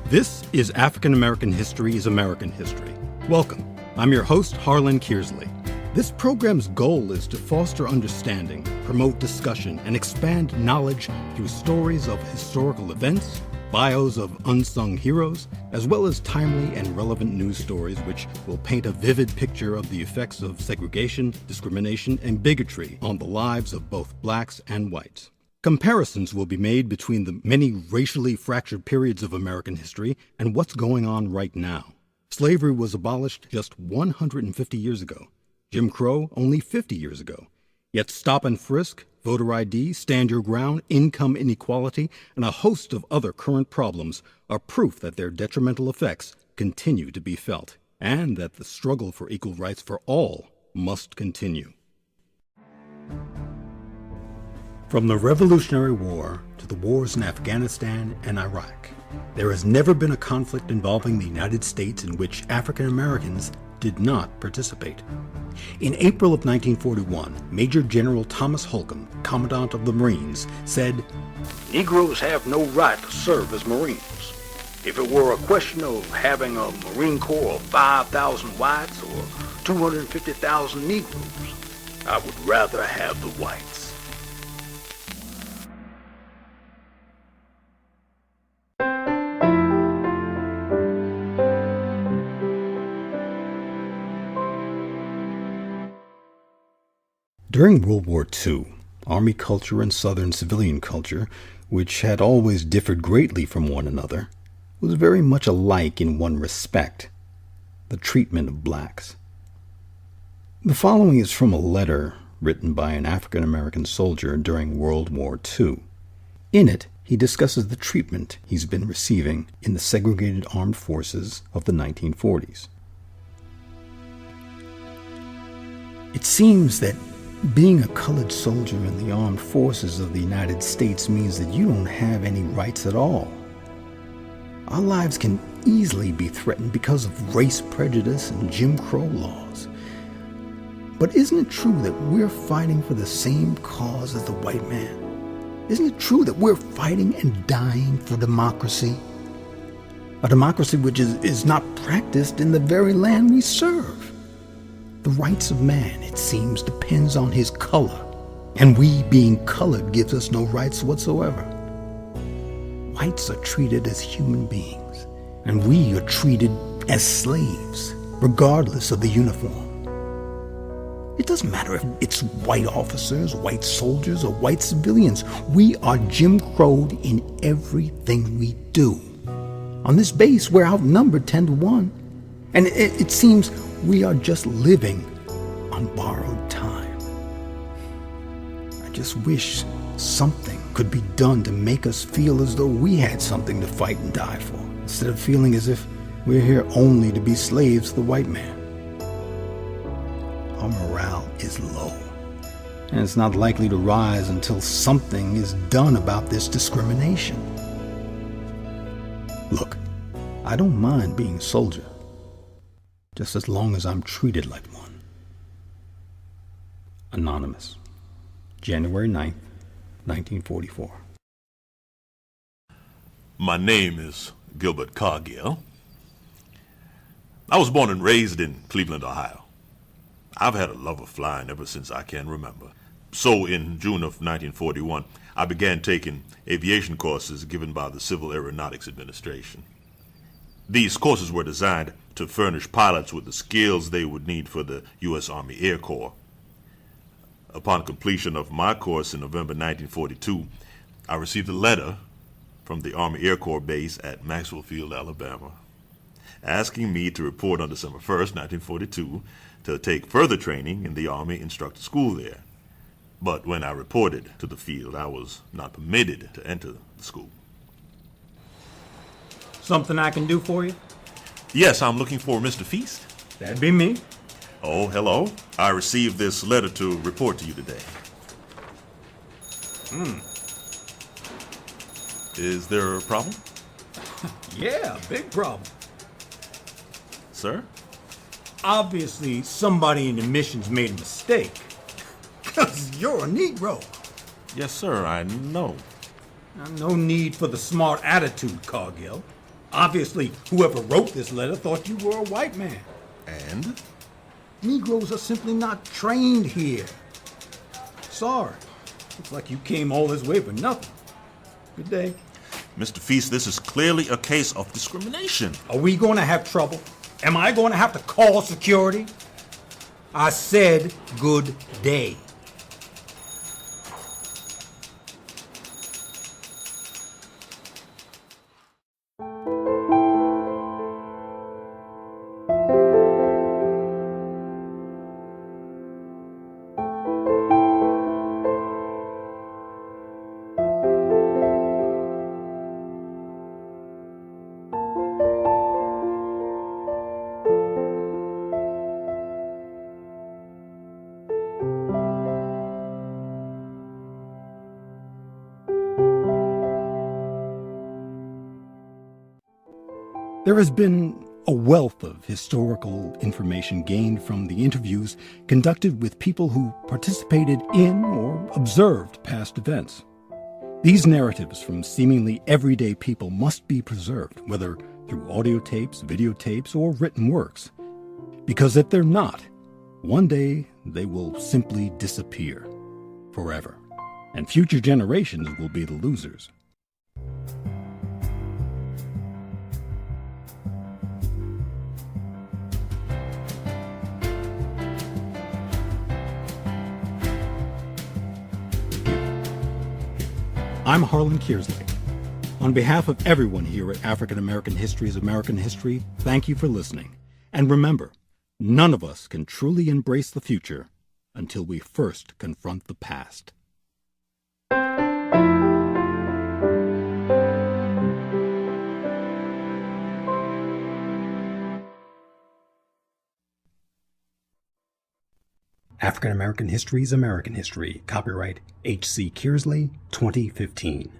This is African American History is American History. Welcome. I'm your host, Harlan Kearsley. This program's goal is to foster understanding, promote discussion, and expand knowledge through stories of historical events, bios of unsung heroes, as well as timely and relevant news stories which will paint a vivid picture of the effects of segregation, discrimination, and bigotry on the lives of both blacks and whites. Comparisons will be made between the many racially fractured periods of American history and what's going on right now. Slavery was abolished just 150 years ago. Jim Crow only 50 years ago. Yet stop and frisk, voter ID, stand your ground, income inequality, and a host of other current problems are proof that their detrimental effects continue to be felt, and that the struggle for equal rights for all must continue. From the Revolutionary War to the wars in Afghanistan and Iraq, there has never been a conflict involving the United States in which African Americans did not participate. In April of 1941, Major General Thomas Holcomb, Commandant of the Marines, said, "Negroes have no right to serve as Marines. If it were a question of having a Marine Corps of 5,000 whites or 250,000 Negroes, I would rather have the whites." During World War II, Army culture and Southern civilian culture, which had always differed greatly from one another, was very much alike in one respect: the treatment of blacks. The following is from a letter written by an African American soldier during World War II. In it, he discusses the treatment he's been receiving in the segregated armed forces of the 1940s. It seems that being a colored soldier in the armed forces of the United States means that you don't have any rights at all. Our lives can easily be threatened because of race prejudice and Jim Crow laws. But isn't it true that we're fighting for the same cause as the white man? Isn't it true that we're fighting and dying for democracy? A democracy which is not practiced in the very land we serve. The rights of man, it seems, depends on his color, and we, being colored, gives us no rights whatsoever. Whites are treated as human beings, and we are treated as slaves, regardless of the uniform. It doesn't matter if it's white officers, white soldiers, or white civilians. We are Jim Crowed in everything we do. On this base, we're outnumbered 10 to 1, and it seems we are just living on borrowed time. I just wish something could be done to make us feel as though we had something to fight and die for, instead of feeling as if we're here only to be slaves to the white man. Our morale is low, and it's not likely to rise until something is done about this discrimination. Look, I don't mind being a soldier, just as long as I'm treated like one. Anonymous, January 9th, 1944. My name is Gilbert Cargill. I was born and raised in Cleveland, Ohio. I've had a love of flying ever since I can remember. So in June of 1941, I began taking aviation courses given by the Civil Aeronautics Administration. These courses were designed to furnish pilots with the skills they would need for the U.S. Army Air Corps. Upon completion of my course in November 1942, I received a letter from the Army Air Corps base at Maxwell Field, Alabama, asking me to report on December 1st, 1942, to take further training in the Army Instructor School there. But when I reported to the field, I was not permitted to enter the school. Something I can do for you? Yes, I'm looking for Mr. Feast. That'd be me. Oh, hello. I received this letter to report to you today. Is there a problem? Yeah, big problem. Sir? Obviously, somebody in admissions made a mistake. 'Cause you're a Negro. Yes, sir, I know. No need for the smart attitude, Cargill. Obviously, whoever wrote this letter thought you were a white man. And? Negroes are simply not trained here. Sorry. Looks like you came all this way for nothing. Good day. Mr. Feast, this is clearly a case of discrimination. Are we going to have trouble? Am I going to have to call security? I said good day. There has been a wealth of historical information gained from the interviews conducted with people who participated in or observed past events. These narratives from seemingly everyday people must be preserved, whether through audio tapes, videotapes, or written works. Because if they're not, one day they will simply disappear forever, and future generations will be the losers. I'm Harlan Kearsley. On behalf of everyone here at African American History's American History, thank you for listening. And remember, none of us can truly embrace the future until we first confront the past. African American History's American History, copyright H.C. Kearsley, 2015.